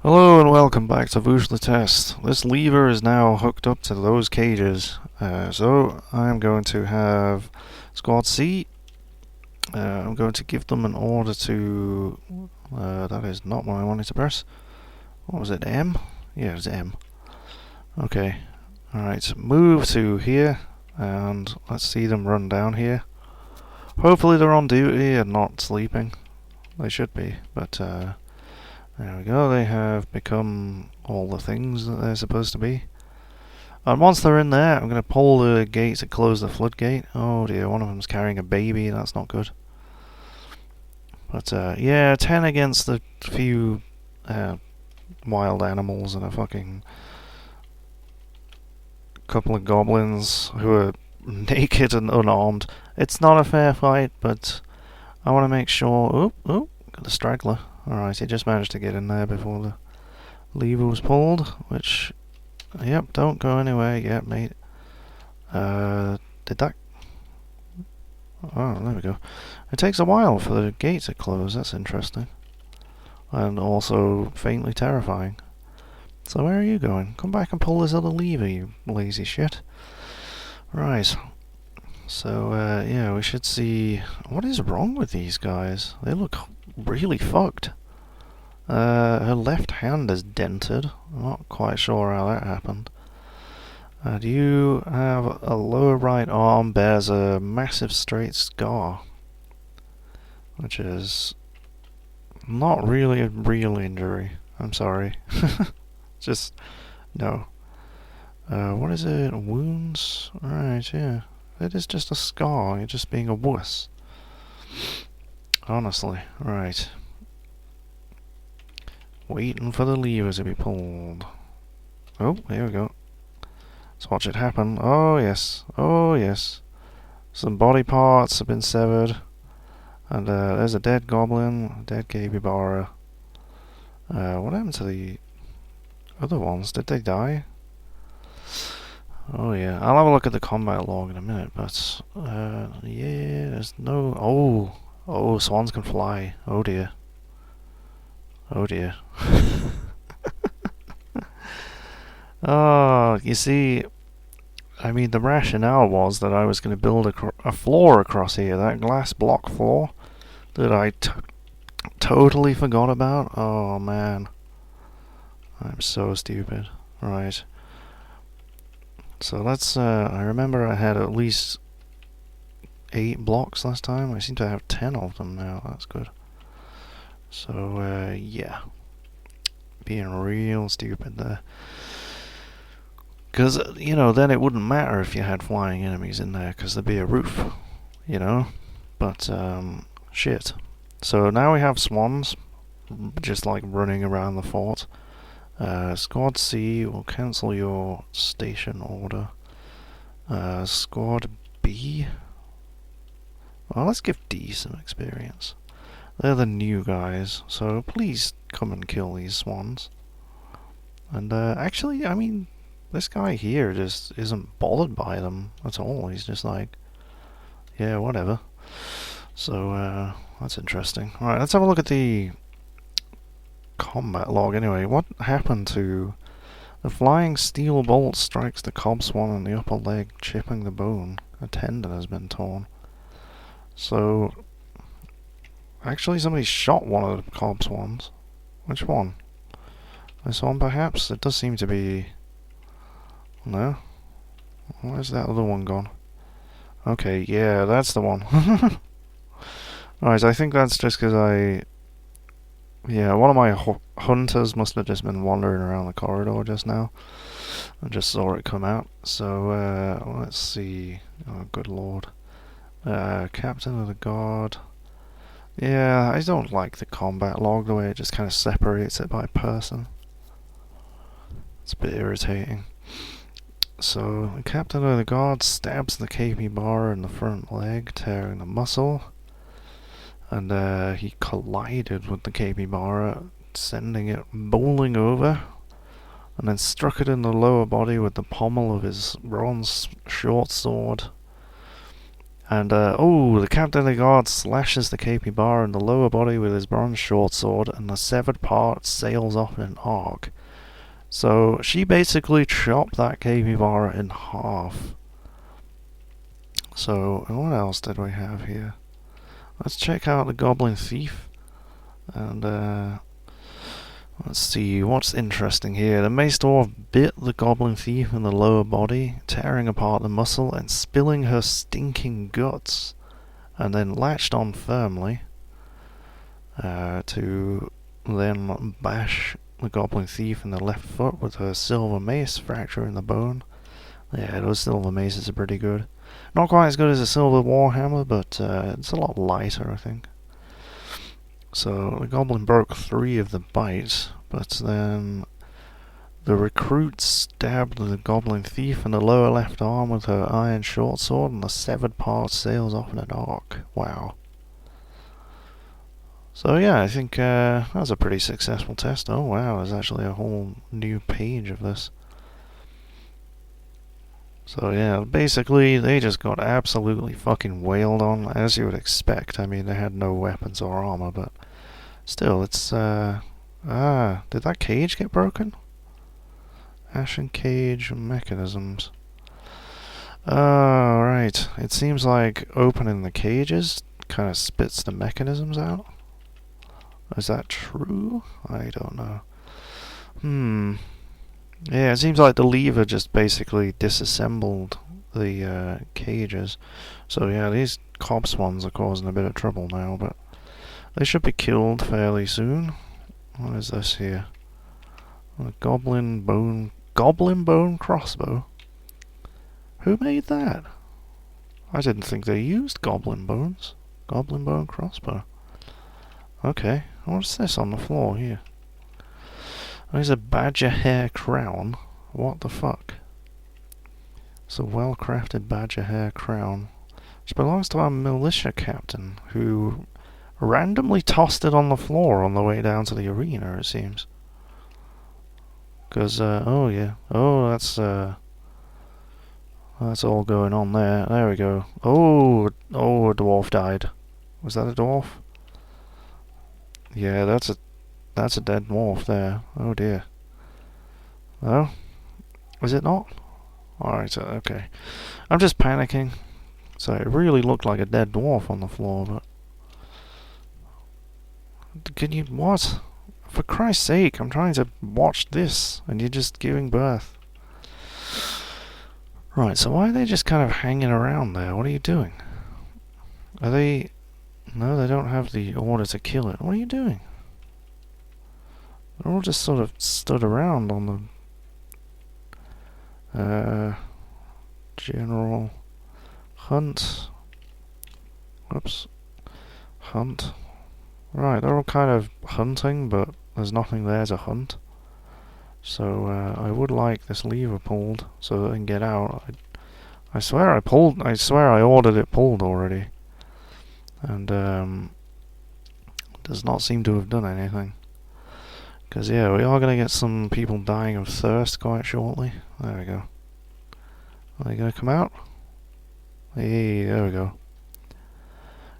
Hello and welcome back to Vúshlitast. This lever is now hooked up to those cages. So I'm going to have Squad C. I'm going to give them an order to... that is not what I wanted to press. What was it, M? Yeah, it was M. Okay. Alright, move to here and let's see them run down here. Hopefully they're on duty and not sleeping. They should be, but there we go, they have become all the things that they're supposed to be. And once they're in there, I'm going to pull the gate to close the floodgate. Oh dear, one of them's carrying a baby, that's not good. But yeah, 10 against the few wild animals and a fucking couple of goblins who are naked and unarmed. It's not a fair fight, but I want to make sure... Oh, got a straggler. Alright, he just managed to get in there before the lever was pulled, which... Yep, don't go anywhere yet, mate. Did that... Oh, there we go. It takes a while for the gate to close, that's interesting. And also faintly terrifying. So where are you going? Come back and pull this other lever, you lazy shit. Right. So, yeah, we should see... What is wrong with these guys? They look really fucked. Her left hand is dented. I'm not quite sure how that happened. Do you have a lower right arm bears a massive straight scar, which is not really a real injury. I'm sorry. Just no. What is it? Wounds? Alright, yeah. It is just a scar. You're just being a wuss. Honestly. Right. Waiting for the lever to be pulled. Oh, here we go. Let's watch it happen. Oh yes. Oh yes. Some body parts have been severed. And there's a dead goblin, a dead capybara. What happened to the other ones? Did they die? Oh yeah, I'll have a look at the combat log in a minute, but yeah, there's no... Oh, swans can fly. Oh dear. Oh dear. Oh, you see, I mean, the rationale was that I was going to build a floor across here, that glass block floor that I totally forgot about. Oh man. I'm so stupid. Right. So let's, I remember I had at least 8 blocks last time. I seem to have 10 of them now. That's good. So, yeah. Being real stupid there. Because, you know, then it wouldn't matter if you had flying enemies in there, because there'd be a roof, you know? But, shit. So now we have swans, just like running around the fort. Squad C will cancel your station order. Squad B? Well, let's give D some experience. They're the new guys, so please come and kill these swans. And actually, I mean, this guy here just isn't bothered by them at all. He's just like, yeah, whatever. So that's interesting. Alright, let's have a look at the combat log anyway. What happened to... The flying steel bolt strikes the cob swan in the upper leg, chipping the bone. A tendon has been torn. So... Actually, somebody shot one of the cob swans. Which one? This one, perhaps? It does seem to be... No? Where's that other one gone? Okay, yeah, that's the one. Alright, I think that's just because I... Yeah, one of my hunters must have just been wandering around the corridor just now. I just saw it come out. So, let's see. Oh, good lord. Captain of the Guard. Yeah, I don't like the combat log, the way it just kind of separates it by person. It's a bit irritating. So, the Captain of the Guard stabs the capybara in the front leg, tearing the muscle. And he collided with the capybara, sending it bowling over, and then struck it in the lower body with the pommel of his bronze short sword. And, oh, the captain of the guard slashes the capybara in the lower body with his bronze short sword, and the severed part sails off in an arc. So she basically chopped that capybara in half. So, what else did we have here? Let's check out the goblin thief. And, let's see, what's interesting here. The mace dwarf bit the goblin thief in the lower body, tearing apart the muscle and spilling her stinking guts, and then latched on firmly to then bash the goblin thief in the left foot with her silver mace, fracturing the bone. Yeah, those silver maces are pretty good. Not quite as good as a silver warhammer, but it's a lot lighter, I think. So the goblin broke 3 of the bites, but then the recruit stabbed the goblin thief in the lower left arm with her iron short sword, and the severed part sails off in an arc. Wow. So yeah, I think that was a pretty successful test. Oh wow, there's actually a whole new page of this. So yeah, basically they just got absolutely fucking wailed on, as you would expect. I mean, they had no weapons or armor, but still, it's did that cage get broken? Ashen cage mechanisms. Oh, right. It seems like opening the cages kind of spits the mechanisms out. Is that true? I don't know. Yeah, it seems like the lever just basically disassembled the cages. So yeah, these cobs ones are causing a bit of trouble now, but they should be killed fairly soon. What is this here? A goblin bone crossbow? Who made that? I didn't think they used goblin bones. Goblin bone crossbow. Okay, what's this on the floor here? There's a badger hair crown. What the fuck? It's a well-crafted badger hair crown. Which belongs to our militia captain, who randomly tossed it on the floor on the way down to the arena, it seems. Because, oh yeah. Oh, that's all going on there. There we go. Oh, a dwarf died. Was that a dwarf? Yeah, that's a dead dwarf there. Oh dear. Oh? Was it not? Alright, okay. I'm just panicking. So it really looked like a dead dwarf on the floor, but... Can you... What? For Christ's sake, I'm trying to watch this, and you're just giving birth. Right, so why are they just kind of hanging around there? What are you doing? Are they... No, they don't have the order to kill it. What are you doing? They're all just sort of stood around on the... General... Hunt... Whoops. Hunt. Right, they're all kind of hunting, but there's nothing there to hunt. So, I would like this lever pulled so that they can get out. I swear I ordered it pulled already. And, does not seem to have done anything. Because, yeah, we are going to get some people dying of thirst quite shortly. There we go. Are they going to come out? Hey, there we go.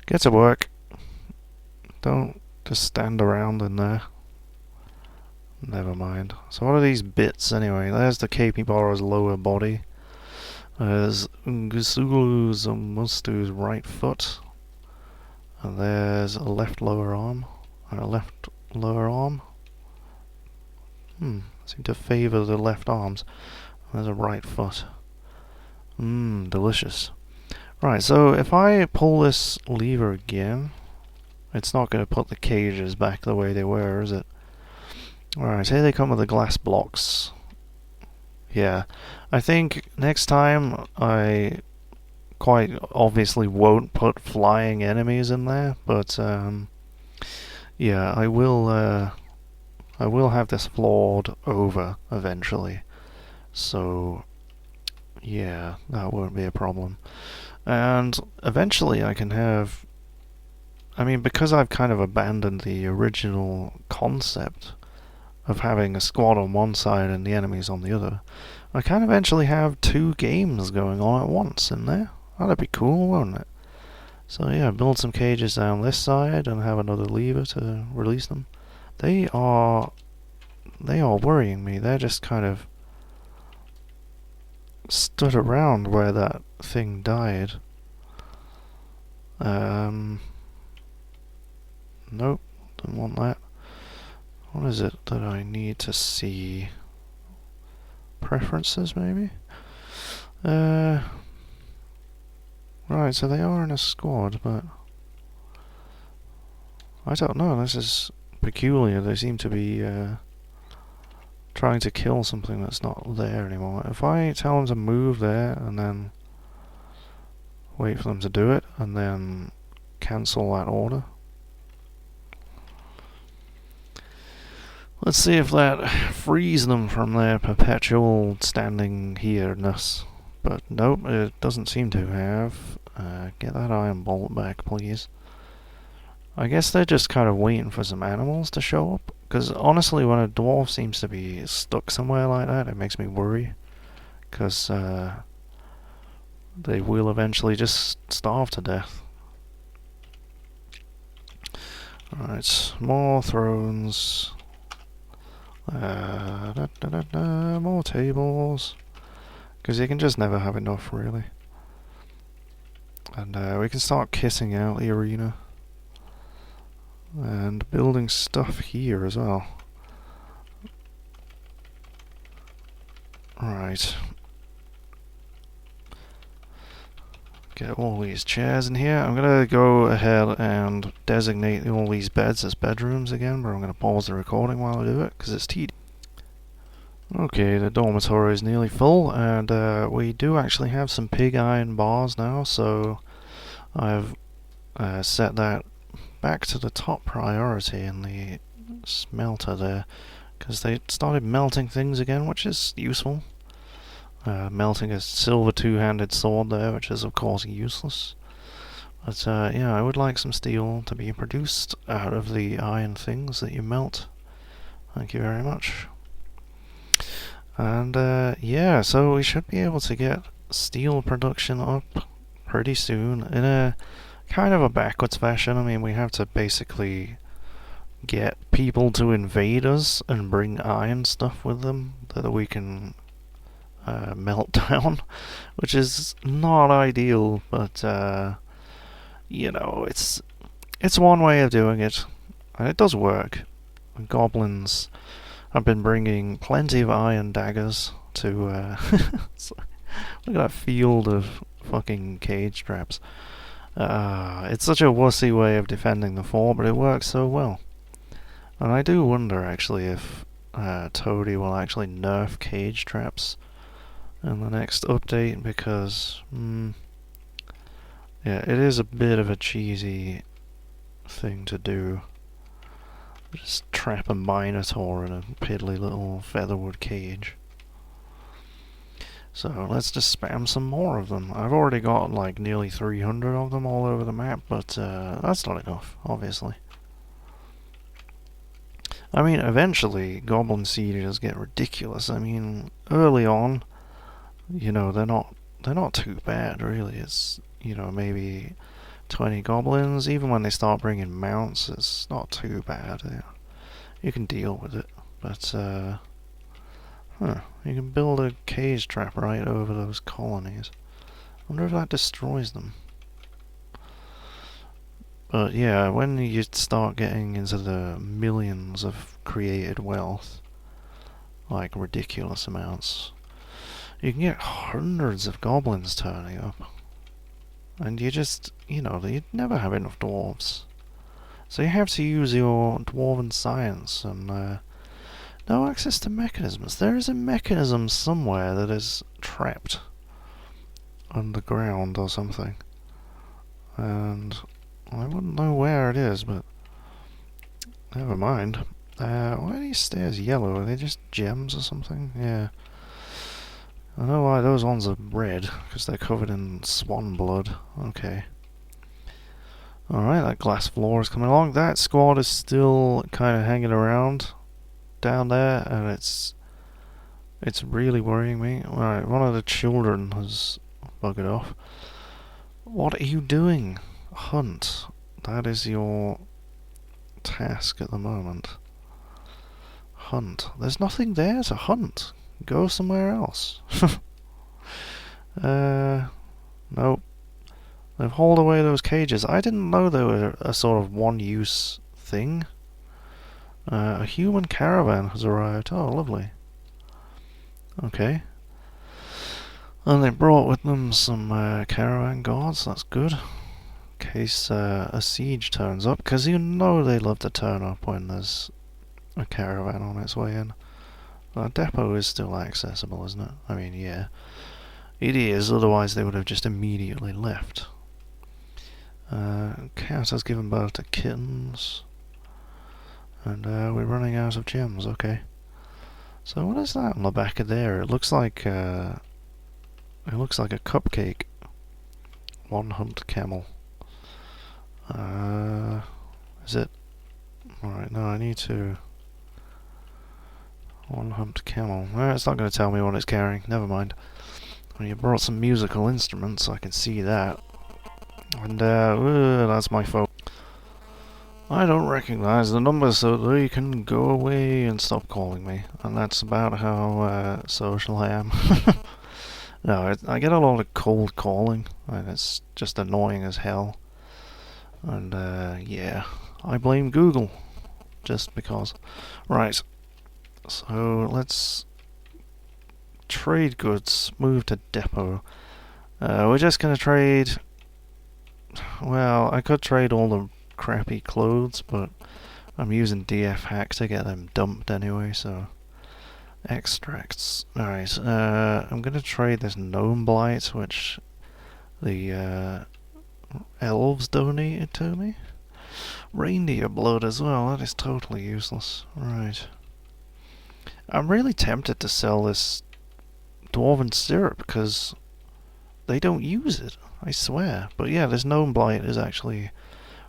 Get to work. Don't just stand around in there. Never mind. So what are these bits anyway? There's the capybara's lower body. There's Ngusulu's and Mustu's right foot. And there's a left lower arm. And a left lower arm. Seem to favour the left arms. There's a right foot. Delicious. Right, so if I pull this lever again, it's not going to put the cages back the way they were, is it? Alright, here they come with the glass blocks. Yeah, I think next time I quite obviously won't put flying enemies in there, but yeah, I will have this floored over eventually. So yeah, that won't be a problem. And eventually I can have... I mean, because I've kind of abandoned the original concept of having a squad on one side and the enemies on the other, I can eventually have 2 games going on at once in there. That'd be cool, wouldn't it? So yeah, build some cages down this side and have another lever to release them. They are worrying me. They're just kind of stood around where that thing died. Nope, don't want that. What is it that I need to see? Preferences, maybe? Right, so they are in a squad, but I don't know, this is peculiar. They seem to be trying to kill something that's not there anymore. If I tell them to move there and then wait for them to do it and then cancel that order. Let's see if that frees them from their perpetual standing here-ness. But nope, it doesn't seem to have. Get that iron bolt back, please. I guess they're just kind of waiting for some animals to show up. Because honestly, when a dwarf seems to be stuck somewhere like that, it makes me worry. Because they will eventually just starve to death. Alright, more thrones. More tables. Because you can just never have enough, really. And we can start kissing out the arena. And building stuff here as well. Right. Get all these chairs in here. I'm gonna go ahead and designate all these beds as bedrooms again, but I'm gonna pause the recording while I do it, because it's tedious. Okay, the dormitory is nearly full, and we do actually have some pig iron bars now, so I've set that back to the top priority in the smelter there, because they started melting things again, which is useful. Melting a silver two-handed sword there, which is of course useless. But yeah, I would like some steel to be produced out of the iron things that you melt. Thank you very much. And yeah, so we should be able to get steel production up pretty soon in a kind of a backwards fashion. I mean, we have to basically get people to invade us and bring iron stuff with them that we can melt down, which is not ideal, but you know, it's one way of doing it, and it does work. Goblins have been bringing plenty of iron daggers to look at that field of fucking cage traps. It's such a wussy way of defending the fort, but it works so well. And I do wonder actually if Toady will actually nerf cage traps in the next update, because yeah, it is a bit of a cheesy thing to do. Just trap a minotaur in a piddly little featherwood cage. So let's just spam some more of them. I've already got like nearly 300 of them all over the map, but that's not enough, obviously. I mean, eventually goblin siegers get ridiculous. I mean, early on, you know, they're not too bad, really. It's, you know, maybe 20 goblins. Even when they start bringing mounts, it's not too bad. Yeah. You can deal with it, but you can build a cage trap right over those colonies. I wonder if that destroys them. But yeah, when you start getting into the millions of created wealth, like ridiculous amounts, you can get hundreds of goblins turning up. And you just, you know, you'd never have enough dwarves. So you have to use your dwarven science and no access to mechanisms. There is a mechanism somewhere that is trapped underground or something. And I wouldn't know where it is, but never mind. Why are these stairs yellow? Are they just gems or something? Yeah. I know why those ones are red, because they're covered in swan blood. Okay. Alright, that glass floor is coming along. That squad is still kind of hanging around down there, and it's really worrying me. Alright, one of the children has buggered off. What are you doing? Hunt. That is your task at the moment. Hunt. There's nothing there to hunt. Go somewhere else. Nope. They've hauled away those cages. I didn't know they were a sort of one-use thing. A human caravan has arrived. Oh, lovely. Okay. And they brought with them some caravan guards. That's good. In case a siege turns up, because you know they love to turn up when there's a caravan on its way in. The depot is still accessible, isn't it? I mean, yeah. It is, otherwise they would have just immediately left. Cat has given birth to kittens. And we're running out of gems, okay. So what is that on the back of there? It looks like a cupcake. One humped camel. Is it? Alright, no, I need to... One humped camel. It's not going to tell me what it's carrying. Never mind. Well, you brought some musical instruments, I can see that. And, that's my fault. I don't recognize the number, so they can go away and stop calling me. And that's about how social I am. No, I get a lot of cold calling, and it's just annoying as hell. And, yeah, I blame Google, just because. Right, so let's trade goods, move to depot. We're just gonna trade... Well, I could trade all the crappy clothes, but I'm using DF hack to get them dumped anyway, so... Extracts. Alright, I'm gonna trade this gnome blight, which the elves donated to me. Reindeer blood as well, that is totally useless. Right. I'm really tempted to sell this dwarven syrup, because they don't use it, I swear. But yeah, this gnome blight is actually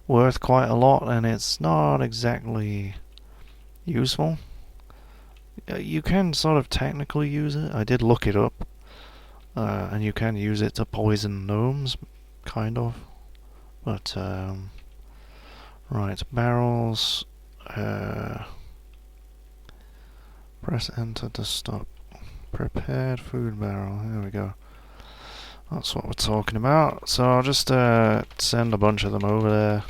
worth quite a lot, and it's not exactly useful. You can sort of technically use it. I did look it up, and you can use it to poison gnomes, kind of. But right, barrels. Press enter to stop. Prepared food barrel. There we go. That's what we're talking about. So I'll just send a bunch of them over there.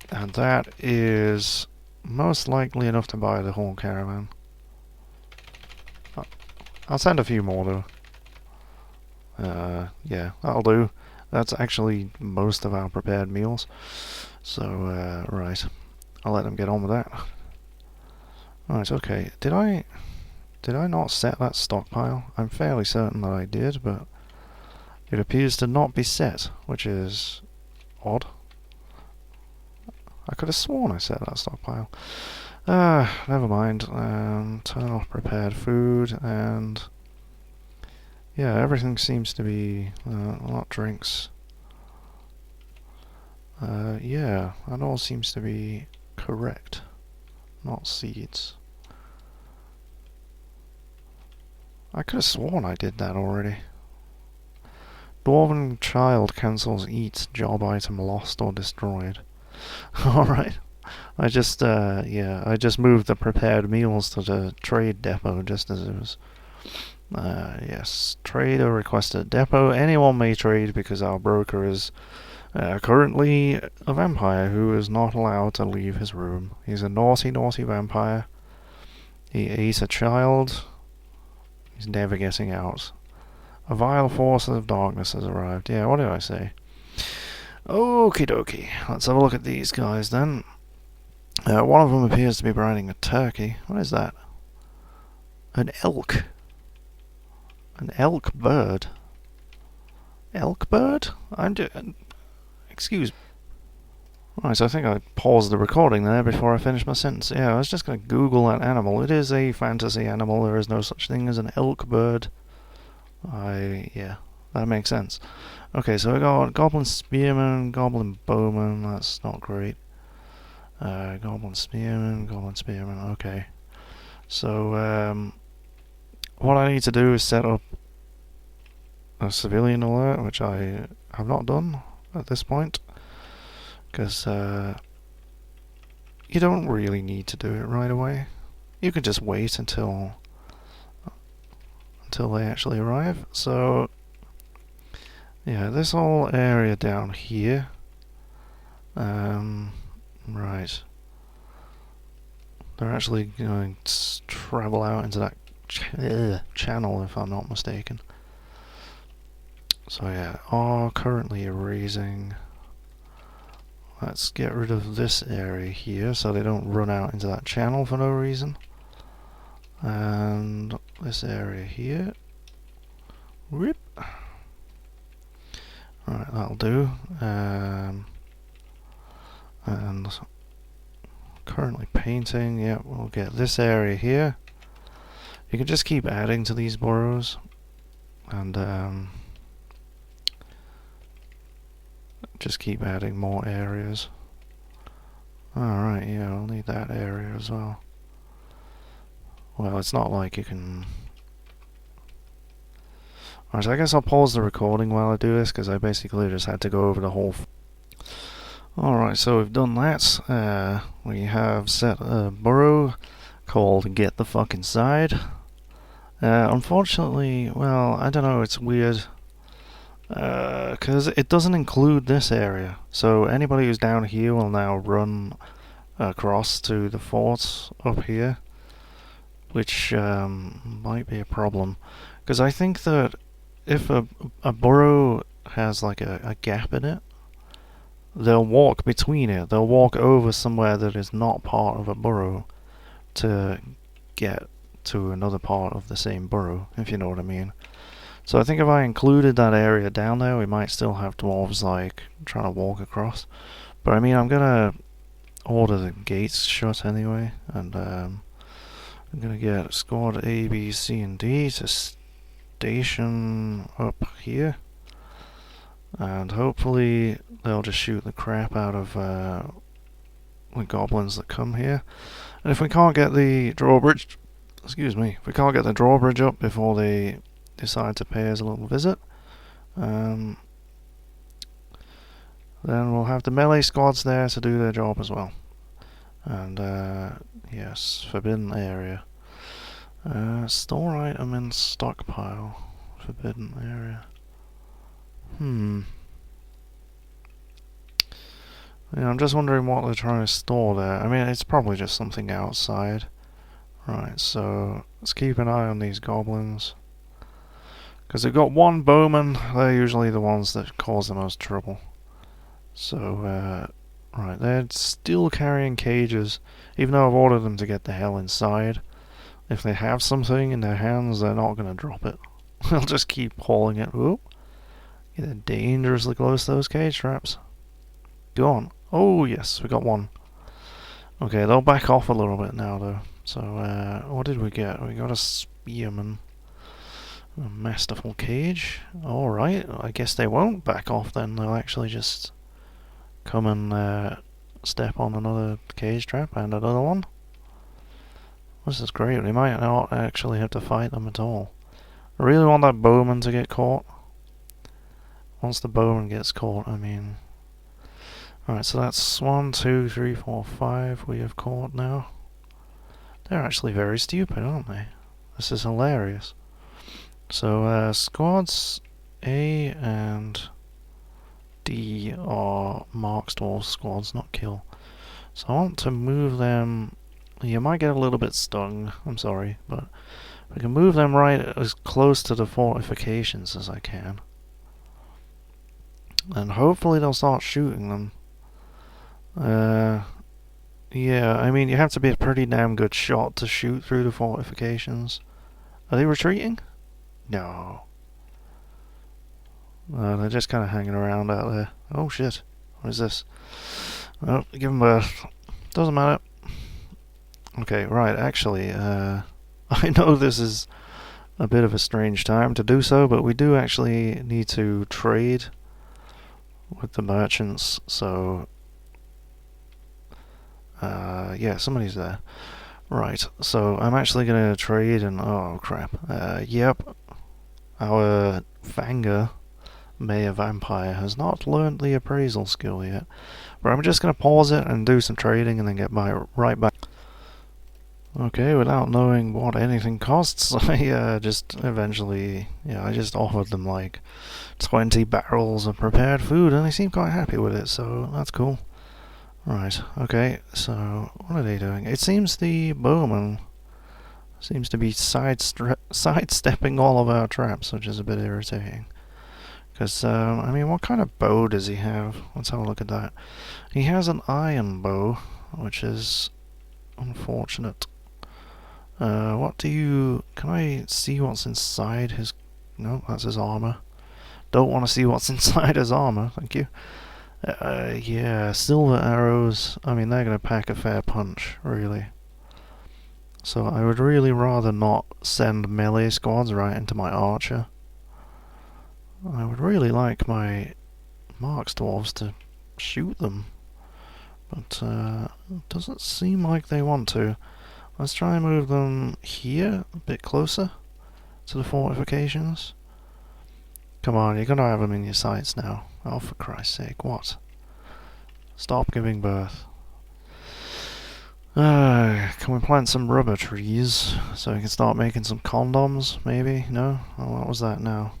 And that is most likely enough to buy the whole caravan. I'll send a few more though. Yeah, that'll do. That's actually most of our prepared meals. So, right. I'll let them get on with that. Right, okay. Did I not set that stockpile? I'm fairly certain that I did, but it appears to not be set, which is odd. I could have sworn I set that stockpile. Never mind. Turn off prepared food, and yeah, everything seems to be not drinks. Yeah, that all seems to be correct. Not seeds. I could have sworn I did that already. Dwarven child cancels eat job item lost or destroyed. Alright. I just moved the prepared meals to the trade depot just as it was. Yes. Trader requested depot. Anyone may trade because our broker is currently a vampire who is not allowed to leave his room. He's a naughty, naughty vampire. He ate a child. He's never getting out. A vile force of darkness has arrived. Yeah, what did I say? Okie dokie. Let's have a look at these guys then. One of them appears to be riding a turkey. What is that? An elk. An elk bird. Elk bird? Excuse me. Right, I think I paused the recording there before I finished my sentence. Yeah, I was just going to Google that animal. It is a fantasy animal. There is no such thing as an elk bird. Yeah, that makes sense. Okay, so we got goblin spearman, goblin bowman. That's not great. Goblin spearman. Okay. So, what I need to do is set up a civilian alert, which I have not done. at this point, because you don't really need to do it right away. You can just wait until they actually arrive. So yeah, this whole area down here. Right. They're actually going to travel out into that channel, if I'm not mistaken. So yeah, are currently erasing. Let's get rid of this area here so they don't run out into that channel for no reason. And this area here. Whoop. Alright, that'll do. And currently painting. Yeah, we'll get this area here. You can just keep adding to these burrows, and just keep adding more areas. Alright, yeah, I'll need that area as well. Well, it's not like you can... Alright, so I guess I'll pause the recording while I do this, because I basically just had to go over the whole... Alright, so we've done that. We have set a burrow called Get the Fuck Inside. Unfortunately, well, I don't know, it's weird. Because it doesn't include this area. So anybody who's down here will now run across to the fort up here, which might be a problem. Because I think that if a burrow has like a gap in it, they'll walk between it. They'll walk over somewhere that is not part of a burrow to get to another part of the same burrow, if you know what I mean. So I think if I included that area down there, we might still have dwarves like trying to walk across. But I mean, I'm gonna order the gates shut anyway, and I'm gonna get squad A, B, C, and D to station up here, and hopefully they'll just shoot the crap out of the goblins that come here. And if we can't get the drawbridge, excuse me, if we can't get the drawbridge up before they decide to pay us a little visit, then we'll have the melee squads there to do their job as well. And yes, forbidden area. Store item in stockpile. Forbidden area. Yeah, I'm just wondering what they're trying to store there. I mean, it's probably just something outside. Right, so let's keep an eye on these goblins. Because they've got one bowman, they're usually the ones that cause the most trouble. So, right, they're still carrying cages, even though I've ordered them to get the hell inside. If they have something in their hands, they're not going to drop it. They'll just keep hauling it. Whoop. Get dangerously close to those cage traps. Go on. Oh, yes, we got one. Okay, they'll back off a little bit now, though. So, what did we get? We got a spearman. A masterful cage. Alright, I guess they won't back off then. They'll actually just come and step on another cage trap and another one. This is great. We might not actually have to fight them at all. I really want that bowman to get caught. Once the bowman gets caught, I mean... Alright, so that's 1, 2, 3, 4, 5 we have caught now. They're actually very stupid, aren't they? This is hilarious. So, squads A and D are marked dwarf squads, not kill. So I want to move them... You might get a little bit stung, I'm sorry, but I can move them right as close to the fortifications as I can. And hopefully they'll start shooting them. Yeah, I mean, you have to be a pretty damn good shot to shoot through the fortifications. Are they retreating? No. They're just kind of hanging around out there. Oh shit. What is this? Oh, give them birth. Doesn't matter. Okay, right, actually, I know this is a bit of a strange time to do so, but we do actually need to trade with the merchants, so... yeah, somebody's there. Right, so I'm actually going to trade and... Oh, crap. Yep. Our Fanger Mayor Vampire has not learned the appraisal skill yet. But I'm just going to pause it and do some trading and then get right back. Okay, without knowing what anything costs, I just eventually, I just offered them like 20 barrels of prepared food and they seemed quite happy with it, so that's cool. Right, okay, so what are they doing? It seems the bowman seems to be sidestepping all of our traps, which is a bit irritating. Because, I mean, what kind of bow does he have? Let's have a look at that. He has an iron bow, which is unfortunate. What do you... Can I see what's inside his... No, that's his armor. Don't want to see what's inside his armor, thank you. Yeah, silver arrows. I mean, they're going to pack a fair punch, really. So I would really rather not send melee squads right into my archer. I would really like my Marks dwarves to shoot them. But it doesn't seem like they want to. Let's try and move them here, a bit closer to the fortifications. Come on, you're gonna have them in your sights now. Oh, for Christ's sake, what? Stop giving birth. Can we plant some rubber trees so we can start making some condoms, maybe? No? Oh, what was that now?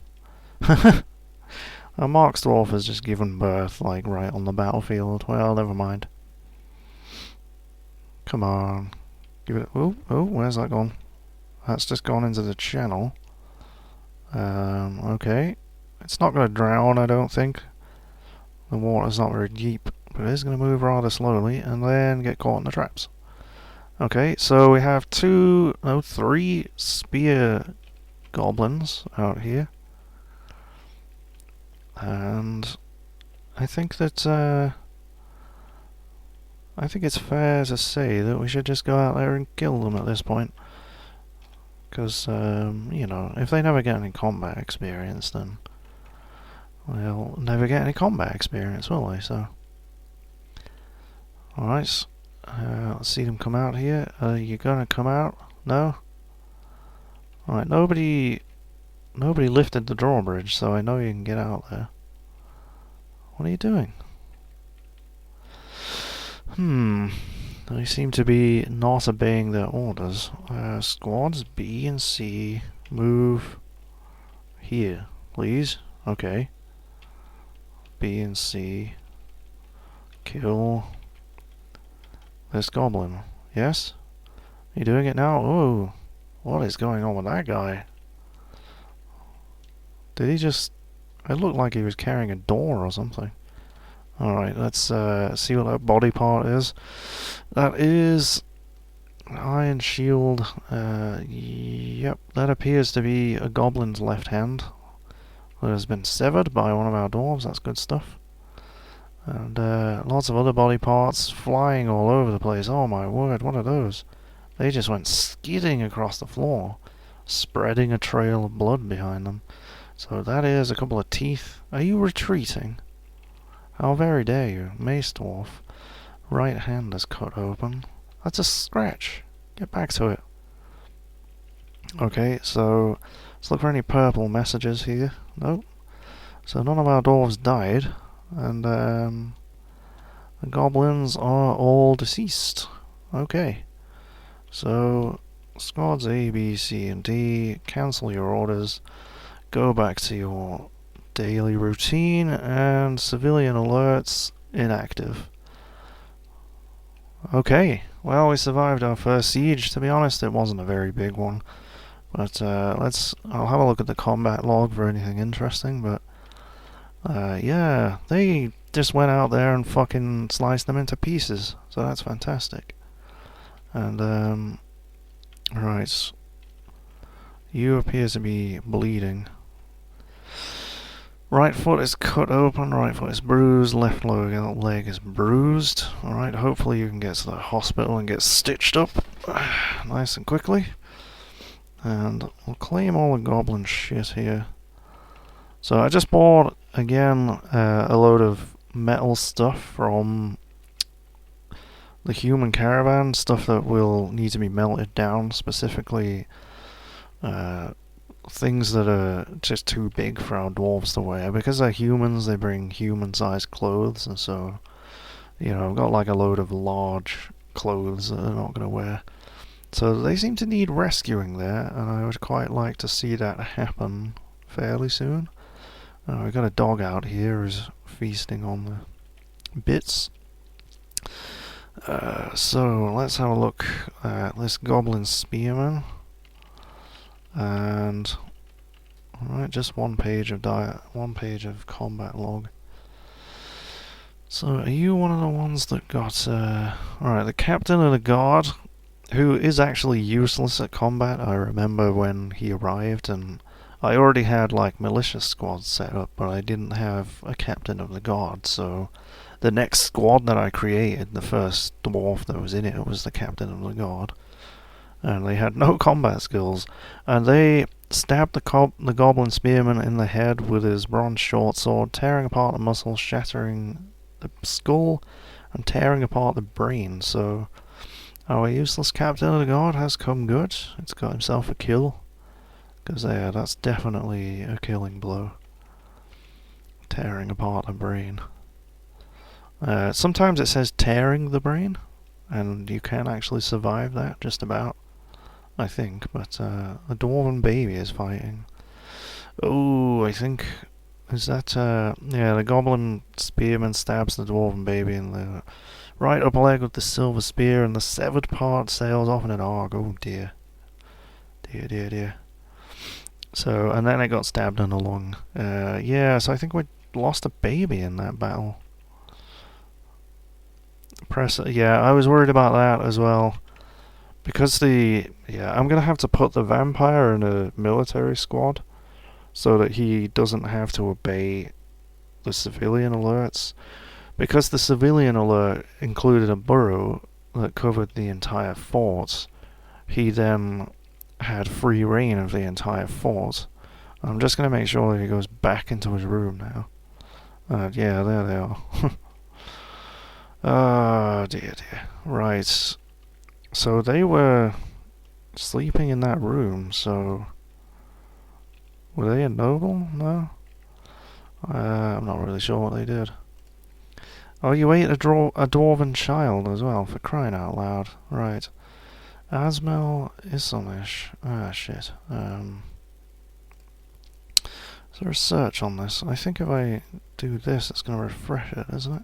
A Marks dwarf has just given birth, like, right on the battlefield. Well, never mind. Come on. Give it... Oh, where's that gone? That's just gone into the channel. Okay. It's not going to drown, I don't think. The water's not very deep, but it is going to move rather slowly and then get caught in the traps. Okay, so we have 3 spear goblins out here. And I think that, I think it's fair to say that we should just go out there and kill them at this point. Because, you know, if they never get any combat experience, then they'll never get any combat experience, will they? So, alright, let's see them come out here. Are you gonna come out? No? Alright, nobody lifted the drawbridge, so I know you can get out there. What are you doing? They seem to be not obeying their orders. Squads B and C, move here, please. Okay. B and C, kill this goblin. Yes? Are you doing it now? Oh, what is going on with that guy? Did he just... It looked like he was carrying a door or something. Alright, let's see what that body part is. That is an iron shield. Yep, that appears to be a goblin's left hand that has been severed by one of our dwarves. That's good stuff. And lots of other body parts flying all over the place. Oh my word, what are those? They just went skidding across the floor, spreading a trail of blood behind them. So that is a couple of teeth. Are you retreating? How very dare you, Mace Dwarf. Right hand is cut open. That's a scratch. Get back to it. Okay, so let's look for any purple messages here. Nope. So none of our dwarves died, and the goblins are all deceased. Okay. So squads A, B, C, and D, cancel your orders. Go back to your daily routine, and civilian alerts inactive. Okay, well, we survived our first siege. To be honest, it wasn't a very big one, but I'll have a look at the combat log for anything interesting. But yeah, they just went out there and fucking sliced them into pieces, so that's fantastic. And right, you appear to be bleeding. Right foot is cut open, right foot is bruised, left leg is bruised. Alright, hopefully you can get to the hospital and get stitched up nice and quickly. And we'll claim all the goblin shit here. So I just bought, again, a load of metal stuff from the human caravan, stuff that will need to be melted down, specifically things that are just too big for our dwarves to wear. Because they're humans, they bring human-sized clothes, and so, you know, I've got like a load of large clothes that they're not going to wear. So they seem to need rescuing there, and I would quite like to see that happen fairly soon. We've got a dog out here who's feasting on the bits. So let's have a look at this goblin spearman. And alright, just one page of combat log. So are you one of the ones that got alright, the captain of the guard, who is actually useless at combat. I remember when he arrived, and I already had like militia squads set up, but I didn't have a captain of the guard, so the next squad that I created, the first dwarf that was in it, was the captain of the guard. And they had no combat skills, and they stabbed the goblin spearman in the head with his bronze short sword, tearing apart the muscles, shattering the skull, and tearing apart the brain. So our useless captain of the guard has come good. It's got himself a kill, because yeah, that's definitely a killing blow. Tearing apart the brain. Sometimes it says tearing the brain, and you can actually survive that, just about, I think, but a dwarven baby is fighting. Oh, I think, is that, yeah, the goblin spearman stabs the dwarven baby in the right upper leg with the silver spear, and the severed part sails off in an arc. Oh dear. Dear, dear, dear. So, and then it got stabbed in the lung. Yeah, so I think we lost a baby in that battle. Yeah, I was worried about that as well. Because I'm going to have to put the vampire in a military squad so that he doesn't have to obey the civilian alerts. Because the civilian alert included a burrow that covered the entire fort, he then had free reign of the entire fort. I'm just going to make sure that he goes back into his room now. Yeah, there they are. Oh, dear, dear. Right. So they were sleeping in that room, so were they a noble? No? I'm not really sure what they did. Oh, you ate a dwarven child as well, for crying out loud. Right. Asmel Isonish. Ah, shit. Is there a search on this? I think if I do this, it's going to refresh it, isn't it?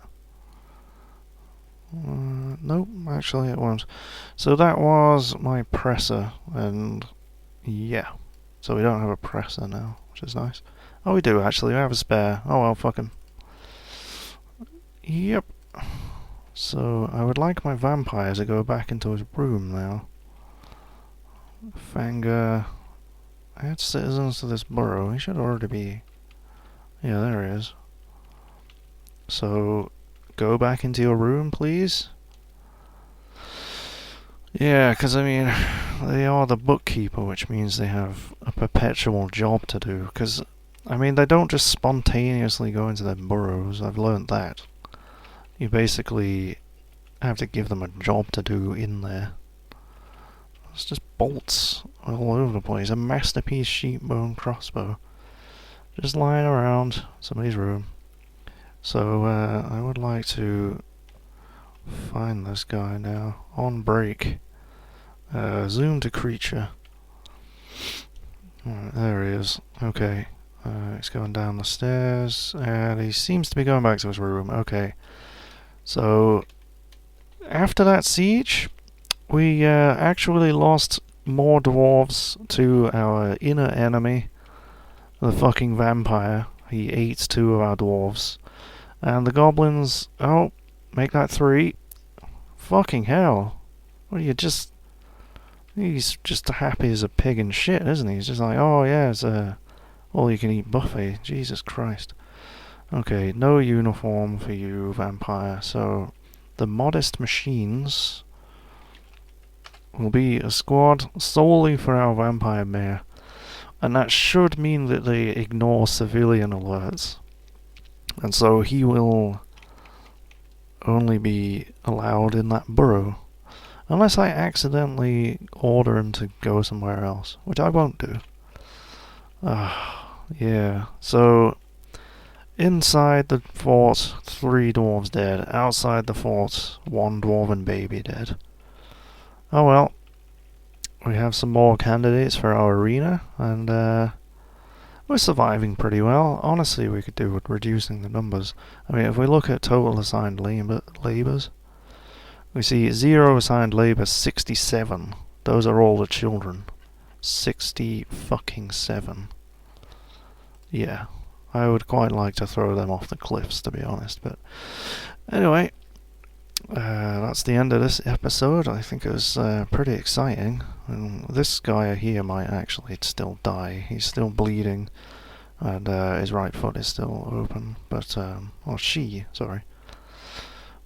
Nope, actually it won't. So that was my presser, and yeah. So we don't have a presser now, which is nice. Oh, we do actually, we have a spare. Oh well, fuck him. Yep. So I would like my vampire to go back into his room now. Fanger. Add citizens to this borough. He should already be... Yeah, there he is. So, go back into your room, please. Yeah, because I mean, they are the bookkeeper, which means they have a perpetual job to do. Because, I mean, they don't just spontaneously go into their burrows. I've learned that. You basically have to give them a job to do in there. It's just bolts all over the place. A masterpiece sheepbone crossbow. Just lying around somebody's room. So, I would like to find this guy now. On break. Zoom to creature. Alright, there he is. Okay. He's going down the stairs, and he seems to be going back to his room. Okay. So, after that siege, we actually lost more dwarves to our inner enemy, the fucking vampire. He ate 2 of our dwarves. And the goblins, oh, make that 3. Fucking hell. What are you just... He's just happy as a pig in shit, isn't he? He's just like, oh yeah, it's a all-you-can-eat buffet. Jesus Christ. Okay, no uniform for you, vampire. So, the modest machines will be a squad solely for our vampire mare. And that should mean that they ignore civilian alerts. And so he will only be allowed in that burrow. Unless I accidentally order him to go somewhere else, which I won't do. Yeah. So inside the fort, 3 dwarves dead. Outside the fort, 1 dwarven baby dead. Oh well. We have some more candidates for our arena, and we're surviving pretty well. Honestly, we could do with reducing the numbers. I mean, if we look at total assigned labours, we see 0 assigned labour, 67. Those are all the children. 60 fucking 7. Yeah, I would quite like to throw them off the cliffs, to be honest. But anyway, that's the end of this episode. I think it was pretty exciting. And this guy here might actually still die. He's still bleeding, and his right foot is still open. But or she, sorry.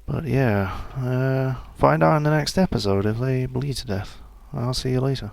But yeah, find out in the next episode if they bleed to death. I'll see you later.